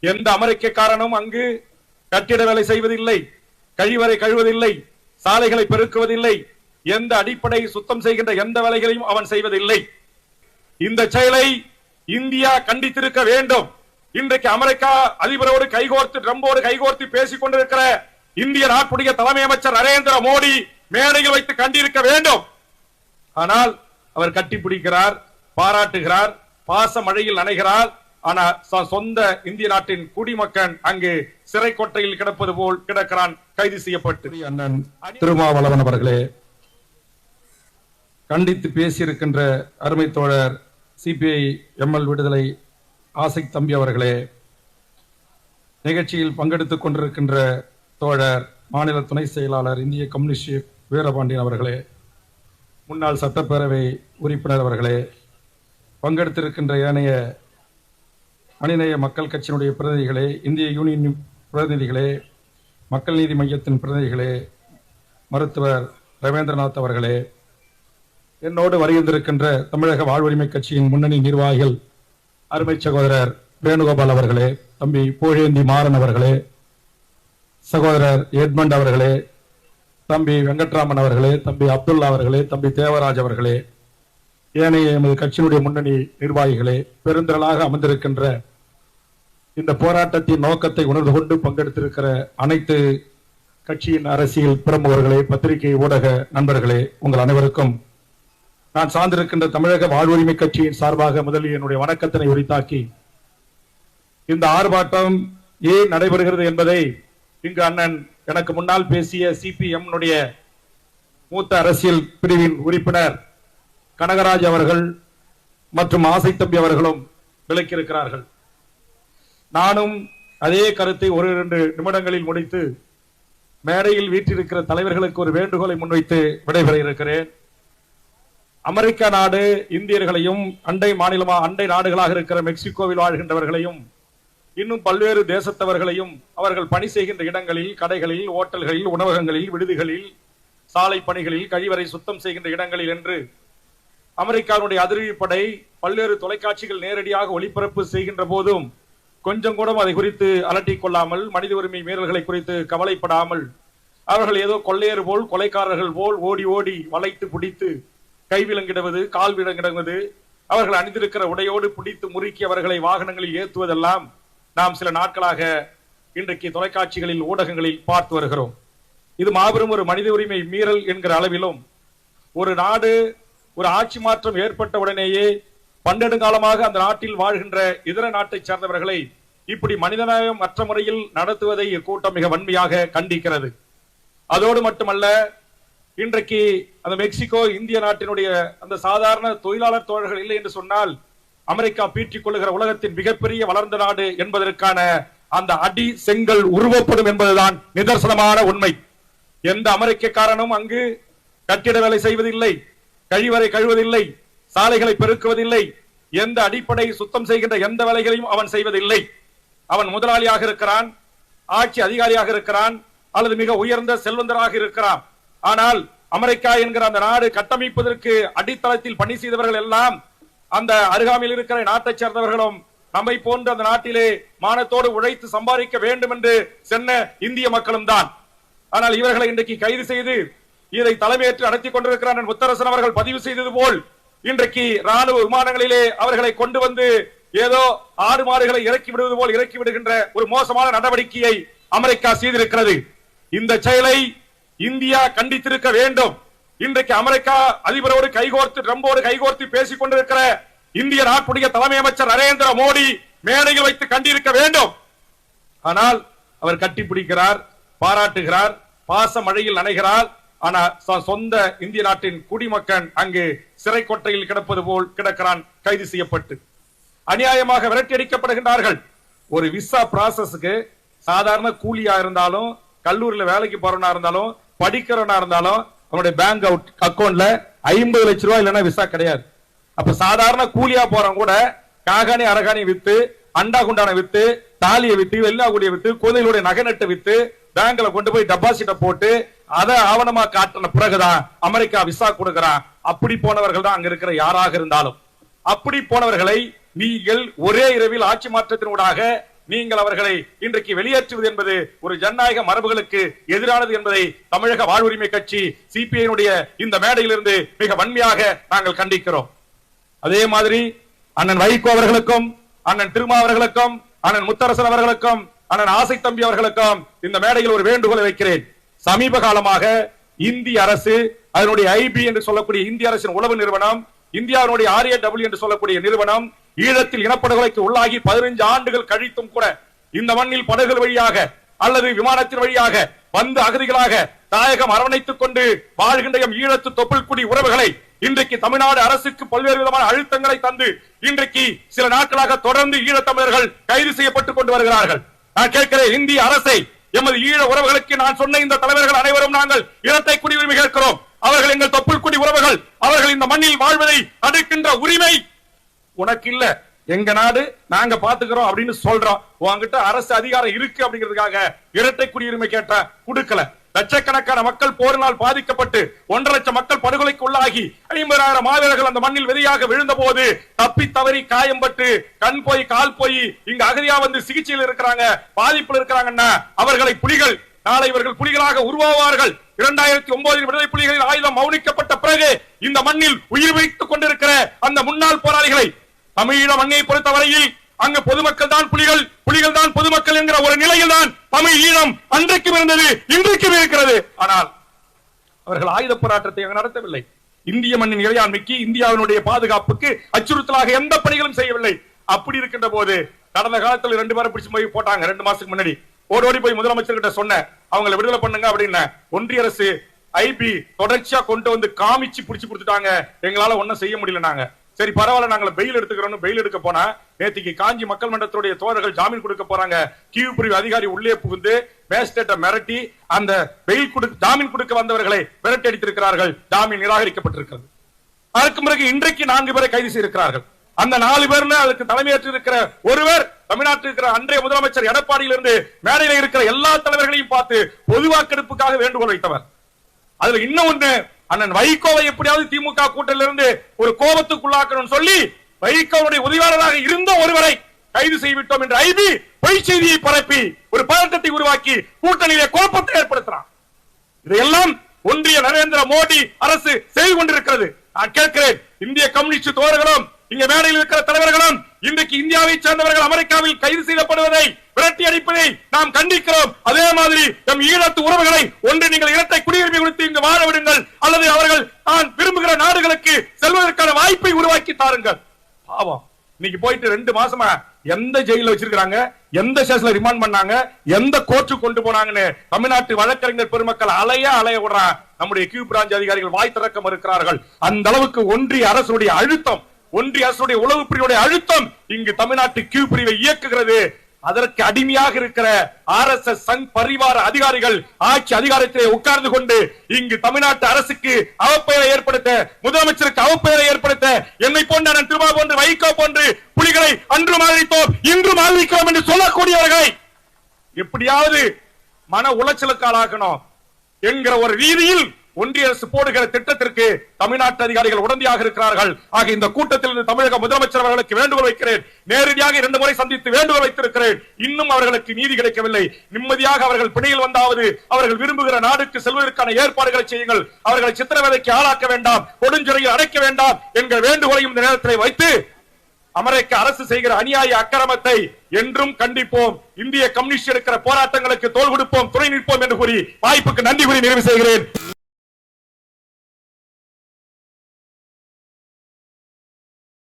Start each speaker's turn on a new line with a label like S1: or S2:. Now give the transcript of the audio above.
S1: எந்த அமெரிக்கக்காரனும் அங்கு கட்டிட வேலை செய்வதில்லை, கழிவறை கழுவதில்லை, சாலைகளை பெருக்குவதில்லை, எந்த அடிப்படை சுத்தம் செய்கின்ற எந்த வேலைகளையும் அவன் செய்வதில்லை. இந்த செயலை இந்தியா கண்டித்திருக்க வேண்டும். இன்றைக்கு அமெரிக்கா அதிபரோடு கைகோர்த்து ட்ரம்போடு கைகோர்த்து பேசிக் கொண்டிருக்கிற இந்திய நாட்டுடைய தலைமை அமைச்சர் நரேந்திர மோடி மேடையில் வைத்து கண்டிருக்க வேண்டும். ஆனால் அவர் கட்டிப்பிடிக்கிறார், பாராட்டுகிறார், பாச மழையில் நனைகிறார். ஆனால் சொந்த இந்திய நாட்டின் குடிமகன் அங்கு சிறை கொட்டையில் கிடப்பது போல் கிடக்கிறான், கைது செய்யப்பட்டு. அண்ணன் திருமாவளவன் அவர்களே, கண்டித்து பேசியிருக்கின்ற அருமை தோழர் சிபிஐ எம்எல் விடுதலை ஆசைக் தம்பி அவர்களே, நிகழ்ச்சியில் பங்கெடுத்துக் கொண்டிருக்கின்ற தோழர் மாநில துணை செயலாளர் இந்திய கம்யூனிஸ்ட் வீரபாண்டியன் அவர்களே, முன்னாள் சட்டப்பேரவை உறுப்பினர் அவர்களே, பங்கெடுத்திருக்கின்ற ஏனைய மனிதநேய மக்கள் கட்சியினுடைய பிரதிநிதிகளே, இந்திய யூனியன் பிரதிநிதிகளே, மக்கள் நீதி மையத்தின் பிரதிநிதிகளே, மருத்துவர் ரவீந்திரநாத் அவர்களே, என்னோடு வருகின்றிருக்கின்ற தமிழக வாழ்வுரிமை கட்சியின் முன்னணி நிர்வாகிகள் அருமை சகோதரர் வேணுகோபால் அவர்களே, தம்பி புகழேந்தி மாறன் அவர்களே, சகோதரர் எட்மண்ட் அவர்களே, தம்பி வெங்கட்ராமன் அவர்களே, தம்பி அப்துல்லா அவர்களே, தம்பி தேவராஜ் அவர்களே, ஏனைய எமது கட்சியினுடைய முன்னணி நிர்வாகிகளே, பெருந்திரளாக அமர்ந்திருக்கின்ற இந்த போராட்டத்தின் நோக்கத்தை உணர்ந்து கொண்டு பங்கெடுத்திருக்கிற அனைத்து கட்சியின் அரசியல் பிரமுகர்களே, பத்திரிகை ஊடக நண்பர்களே, உங்கள் அனைவருக்கும் நான் சார்ந்திருக்கின்ற தமிழக வாழ்வுரிமை கட்சியின் சார்பாக முதலில் என்னுடைய வணக்கத்தினை உரித்தாக்கி, இந்த ஆர்ப்பாட்டம் ஏன் நடைபெறுகிறது என்பதை இங்கு அண்ணன் எனக்கு முன்னால் பேசிய சிபிஎம் மூத்த அரசியல் பிரிவின் உறுப்பினர் கனகராஜ் அவர்கள் மற்றும் ஆசை தம்பி அவர்களும் விளக்கியிருக்கிறார்கள். நானும் அதே கருத்தை ஒரு 2 நிமிடங்களில் முடித்து மேடையில் வீற்றிருக்கிற தலைவர்களுக்கு ஒரு வேண்டுகோளை முன்வைத்து விடைபெற இருக்கிறேன். அமெரிக்கா நாடு இந்தியர்களையும் அண்டை நாடுகளாக இருக்கிற மெக்சிகோவில் வாழ்கின்றவர்களையும் இன்னும் பல்வேறு தேசத்தவர்களையும் அவர்கள் பணி செய்கின்ற இடங்களில், கடைகளில், ஓட்டல்களில், உணவகங்களில், விடுதிகளில், சாலை பணிகளில், கழிவறை சுத்தம் செய்கின்ற இடங்களில் என்று அமெரிக்காவுடைய அதிரடிப்படை பல்வேறு தொலைக்காட்சிகள் நேரடியாக ஒளிபரப்பு செய்கின்ற போதும் கொஞ்சம் கூட அதை குறித்து அலட்டிக் கொள்ளாமல், மனித உரிமை மீறல்களை குறித்து கவலைப்படாமல், அவர்கள் ஏதோ கொள்ளையர் போல், கொலைக்காரர்கள் போல் ஓடி ஓடி வளைத்து பிடித்து கைவிலங்கிடுவது, கால் விலங்கிடுவது, அவர்கள் அணிந்திருக்கிற உடையோடு பிடித்து முறுக்கி அவர்களை வாகனங்களில் ஏற்றுவதெல்லாம் நாம் சில நாட்களாக இன்றைக்கு தொலைக்காட்சிகளில், ஊடகங்களில் பார்த்து வருகிறோம். இது மாபெரும் ஒரு மனித உரிமை மீறல் என்கிற அளவிலும், ஒரு நாடு ஒரு ஆட்சி மாற்றம் ஏற்பட்ட உடனேயே பன்னெடுங்காலமாக அந்த நாட்டில் வாழ்கின்ற இதர நாட்டை சார்ந்தவர்களை இப்படி மனிதநேயம் மற்ற முறையில் நடத்துவதை இக்கூட்டம் மிக வன்மையாக கண்டிக்கிறது. அதோடு மட்டுமல்ல, இன்றைக்கு அந்த மெக்சிகோ இந்திய நாட்டினுடைய அந்த சாதாரண தொழிலாளர் தோழர்கள் இல்லை என்று சொன்னால் அமெரிக்கா பீற்றிக் கொள்ளுகிற உலகத்தின் மிகப்பெரிய வளர்ந்த நாடு என்பதற்கான அந்த அடி செங்கல் உருவப்படும் என்பதுதான் நிதர்சனமான உண்மை. எந்த அமெரிக்கக்காரனும் அங்கு கட்டிட வேலை செய்வதில்லை, கழிவறை கழுவதில்லை, சாலைகளை பெருக்குவதில்லை, எந்த அடிப்படை சுத்தம் செய்கின்ற எந்த வேலைகளையும் அவன் செய்வதில்லை. அவன் முதலாளியாக இருக்கிறான், ஆட்சி அதிகாரியாக இருக்கிறான், அல்லது மிக உயர்ந்த செல்வந்தராக இருக்கிறான். ஆனால் அமெரிக்கா என்கிற அந்த நாடு கட்டமைப்பதற்கு அடித்தளத்தில் பணி செய்தவர்கள் எல்லாம் அந்த அருகாமையில் இருக்கிற நாட்டை சேர்ந்தவர்களும் நம்மை போன்ற அந்த நாட்டிலே மானத்தோடு உழைத்து சம்பாதிக்க வேண்டும் என்று சென்ன இந்திய மக்களும் தான். ஆனால் இவர்களை இன்றைக்கு கைது செய்து இதை தலைமையேற்று நடத்தி கொண்டிருக்கிறார் முத்தரசன் அவர்கள் பதிவு செய்தது போல் இன்றைக்கு ராணுவ விமானங்களிலே அவர்களை கொண்டு வந்து ஏதோ ஆடு மாடுகளை இறக்கி விடுவது போல் இறக்கி விடுகின்ற ஒரு மோசமான நடவடிக்கையை அமெரிக்கா செய்திருக்கிறது. இந்த செயலை இந்தியா கண்டித்திருக்க வேண்டும். இன்றைக்கு அமெரிக்கா அதிபரோடு கைகோர்த்து ட்ரம்போடு கைகோர்த்து பேசிக் கொண்டிருக்கிற இந்திய நாட்டுடைய தலைமை அமைச்சர் நரேந்திர மோடி மேடையில் வைத்து கண்டிருக்க வேண்டும். ஆனால் அவர் கட்டிப்பிடிக்கிறார், பாராட்டுகிறார், பாச மழையில் நனைகிறார். ஆனால் சொந்த இந்திய நாட்டின் குடிமகன் அங்கு சிறை கொட்டையில் கிடப்பது போல் கிடக்கிறான், கைது செய்யப்பட்டு அநியாயமாக விரட்டியடிக்கப்படுகின்றார்கள். ஒரு விசா ப்ராசஸ்க்கு சாதாரண கூலியா இருந்தாலும், கல்லூரியில வேலைக்கு போறவனா இருந்தாலும், படிக்கிறவனா இருந்தாலும் அவனுடைய பேங்க் அக்கௌண்ட்ல 50 லட்சம் ரூபாய் இல்லைன்னா விசா கிடையாது. அப்ப சாதாரண கூலியா போறவங்க கூட காகானி அரகானி வித்து, அண்டா குண்டான வித்து, தாலியை வித்து, வெள்ளாகுடியை வித்து, குழந்தைகளுடைய நகை நட்டை வித்து பேங்க்ல கொண்டு போய் டெபாசிட்ட போட்டு அதை ஆவணமா காட்டின பிறகுதான் அமெரிக்கா விசா கொடுக்கிறான். அப்படி போனவர்கள் தான் அங்க இருக்கிற யாராக இருந்தாலும். அப்படி போனவர்களை நீங்கள் ஒரே இரவில் ஆட்சி மாற்றத்தினூடாக நீங்கள் அவர்களை இன்றைக்கு வெளியேற்றுவது என்பது ஒரு ஜனநாயக மரபுகளுக்கு எதிரானது என்பதை தமிழக வாழ்வுரிமை கட்சி சிபிஐ இந்த மேடையிலிருந்து மிக வன்மையாக நாங்கள் கண்டிக்கிறோம். அதே மாதிரி அண்ணன் வைகோ அவர்களுக்கும், அண்ணன் திருமா அவர்களுக்கும், அண்ணன் முத்தரசன் அவர்களுக்கும், அண்ணன் ஆசை தம்பி அவர்களுக்கும் இந்த மேடையில் ஒரு வேண்டுகோளை வைக்கிறேன். சமீப காலமாக இந்திய அரசு அதனுடைய ஐபி என்று சொல்லக்கூடிய இந்திய அரசின் உளவு நிறுவனம், இந்தியாவுடைய RAW என்று சொல்லக்கூடிய நிறுவனம் ஈழத்தில் இனப்படுகொலைக்கு உள்ளாகி 15 ஆண்டுகள் கழித்தும் கூட இந்த மண்ணில் படகுகள் வழியாக அல்லது விமானத்தின் வழியாக வந்து அகதிகளாக தாயகம் அரவணைத்துக் கொண்டு வாழ்கின்ற ஈழத்து தொப்புள்குடி உறவுகளை இன்றைக்கு தமிழ்நாடு அரசுக்கு பல்வேறு விதமான அழுத்தங்களை தந்து இன்றைக்கு சில நாட்களாக தொடர்ந்து ஈழத்தமிழர்கள் கைது செய்யப்பட்டுக் கொண்டு வருகிறார்கள். நான் கேட்கிறேன், இந்திய அரசை எமது ஈழ உறவுகளுக்கு நான் சொன்ன இந்த தலைவர்கள் அனைவரும் நாங்கள் இரட்டை குடியுரிமை கேட்கிறோம். அவர்கள் எங்கள் தொப்புள்குடி உறவுகள். அவர்கள் இந்த மண்ணில் வாழ்வதை தடுக்கின்ற உரிமை உனக்கு இல்ல, எங்க நாடு நாங்க பாத்துக்கிறோம் அப்படின்னு சொல்றோம். உங்ககிட்ட அரசு அதிகாரம் இருக்கு அப்படிங்கிறதுக்காக இரட்டை குடியுரிமை கேட்ட கொடுக்கல. லட்சக்கணக்கான மக்கள் போரினால் பாதிக்கப்பட்டு 1.5 லட்சம் மக்கள் படுகொலைக்கு உள்ளாகி 50,000 மாவீரர்கள் அந்த மண்ணில் விதையாக விழுந்த போது தப்பி தவறி காயம்பட்டு கண் போய் கால் போய் இங்க அகதியா வந்து சிகிச்சையில் இருக்கிறாங்க, பாதிப்பில் இருக்கிறாங்கன்னா அவர்களை புலிகள் நாளை இவர்கள் புலிகளாக உருவாவார்கள். 2009 விடுதலை புலிகளின் ஆயுதம் மௌனிக்கப்பட்ட பிறகு இந்த மண்ணில் உயிர் வைத்துக் கொண்டிருக்கிற அந்த முன்னாள் போராளிகளை தமிழீழ மண்ணை பொறுத்தவரையில் அங்கு பொதுமக்கள் தான் புலிகள், புலிகள் தான் பொதுமக்கள் என்கிற ஒரு நிலையில் தான் தமிழ் ஈழம் அன்றைக்கும் இருந்தது, இன்றைக்கும் இருக்கிறது. ஆனால் அவர்கள் ஆயுத போராட்டத்தை அங்கு நடத்தவில்லை. இந்திய மண்ணின் இறையாண்மைக்கு, இந்தியாவினுடைய பாதுகாப்புக்கு அச்சுறுத்தலாக எந்த பணிகளும் செய்யவில்லை. அப்படி இருக்கின்ற போது கடந்த காலத்தில் 2 பேரை பிடிச்சு போய் போட்டாங்க. 2 மாசத்துக்கு முன்னாடி ஓடோடி போய் முதலமைச்சர் கிட்ட சொன்ன அவங்களை விடுதலை பண்ணுங்க அப்படின்னு ஒன்றிய அரசு ஐபி தொடர்ச்சியா கொண்டு வந்து காமிச்சு பிடிச்சு கொடுத்துட்டாங்க. எங்களால ஒன்னும் செய்ய முடியல. நாங்க சரி பரவாயில்ல நாங்கள் பெயில் எடுத்துக்கிறோம். பெயில் எடுக்க போனா நேற்றுக்கு காஞ்சி மக்கள் மன்றத்துடைய தோழர்கள் ஜாமீன் கொடுக்க போறாங்க. கீழ் பிரிவு அதிகாரி உள்ளே புகுந்து மேஜிஸ்ட்ரேட்டை மிரட்டி அந்த பெயில் ஜாமீன் கொடுக்க வந்தவர்களை விரட்டி அடித்திருக்கிறார்கள். ஜாமீன் நிராகரிக்கப்பட்டிருக்கிறது. அதற்கு பிறகு இன்றைக்கு 4 பேரை கைது செய்திருக்கிறார்கள். அந்த 4 பேர்ல அதுக்கு தலைமையேற்று இருக்கிற ஒருவர் தமிழ்நாட்டில் இருக்கிற அன்றைய முதலமைச்சர் எடப்பாடியிலிருந்து மேடையில் இருக்கிற எல்லா தலைவர்களையும் பார்த்து பொது வாக்கெடுப்புக்காக வேண்டுகோள் வைத்தவர். அதுல இன்னும் ஒன்று, அண்ணன் வைகோவை எப்படியாவது திமுக கூட்டத்திலிருந்து ஒரு கோபத்துக்குள்ளாக்கணும் சொல்லி வைகோவுடைய உதவியாளராக இருந்த ஒருவரை கைது செய்துவிட்டோம் என்ற ஐபி பொய் செய்தியை பரப்பி ஒரு பதட்டத்தை உருவாக்கி கூட்டணியிலே குழப்பத்தை ஏற்படுத்துறான். இதையெல்லாம் ஒன்றிய நரேந்திர மோடி அரசு செய்து கொண்டிருக்கிறது. நான் கேட்கிறேன், இந்திய கம்யூனிஸ்ட் தோழர்களும் இங்க மேடையில் இருக்கிற தலைவர்களும் இன்றைக்கு இந்தியாவை சேர்ந்தவர்கள் அமெரிக்காவில் கைது செய்யப்படுவதை விரட்டி அடிப்பதை நாம் கண்டிக்கிறோம். அதே மாதிரி நம் ஈழத்து உறவுகளை ஒன்று நீங்கள் இரட்டை குடியுரிமை கொடுத்து இங்கு வாழ விடுங்கள், அல்லது அவர்கள் தான் விரும்புகிற நாடுகளுக்கு செல்வதற்கான வாய்ப்பை உருவாக்கி தாருங்கள். பாவம், இன்னைக்கு போயிட்டு 2 மாசமா எந்த ஜெயில வச்சிருக்காங்க, எந்த ஸ்டேஷன்ல ரிமாண்ட் பண்ணாங்க, எந்த கோர்ட்டு கொண்டு போனாங்கன்னு தமிழ்நாட்டு வழக்கறிஞர் பெருமக்கள் அலைய விடுறான். நம்முடைய கியூ பிரான்ச் அதிகாரிகள் வாய் திறக்க மறுக்கிறார்கள். அந்த அளவுக்கு ஒன்றிய அரசுடைய அழுத்தம், ஒன்றிய அரசுடைய உளவு பிரிவுடைய அழுத்தம் இங்கு தமிழ்நாட்டு கியூ பிரிவை இயக்குகிறது. அதற்கு அடிமையாக இருக்கிற RSS சங் பரிவார அதிகாரிகள் ஆட்சி அதிகாரத்திலே உட்கார்ந்து கொண்டு இங்கு தமிழ்நாட்டு அரசுக்கு அவப்பெயரை ஏற்படுத்த, முதலமைச்சருக்கு அவப்பெயரை ஏற்படுத்த, என்னை போன்ற திருமா போன்று வைகோ போன்று புலிகளை அன்றும் ஆதரித்தோம் இன்றும் ஆதரிக்கிறோம் என்று சொல்லக்கூடியவர்களை எப்படியாவது மன உளைச்சலுக்கு ஆளாக்கணும் என்கிற ஒரு ரீதியில் ஒன்றிய அரசு போடுகிற திட்டத்திற்கு தமிழ்நாட்டு அதிகாரிகள் உடந்தையாக இருக்கிறார்கள். ஆக இந்த கூட்டத்தில் இருந்து தமிழக முதலமைச்சர் அவர்களுக்கு வேண்டுகோள் வைக்கிறேன். நேரடியாக 2 முறை சந்தித்து வேண்டுகோள் வைத்திருக்கிறேன். இன்னும் அவர்களுக்கு நீதி கிடைக்கவில்லை. நிம்மதியாக அவர்கள் பிணையில் வந்தாவது அவர்கள் விரும்புகிற நாடுக்கு செல்வதற்கான ஏற்பாடுகளை செய்யுங்கள். அவர்களை சித்திரவதைக்கு ஆளாக்க வேண்டாம், கொடுஞ்சிறையில் அடைக்க வேண்டாம் என்கிற வேண்டுகோளையும் இந்த நேரத்தில் வைத்து அமெரிக்க அரசு செய்கிற அநியாய அக்கிரமத்தை என்றும் கண்டிப்போம். இந்திய கம்யூனிஸ்ட் இருக்கிற போராட்டங்களுக்கு தோள் கொடுப்போம், துணை நிற்போம் என்று கூறி வாய்ப்புக்கு நன்றி கூறி நிறைவு செய்கிறேன்.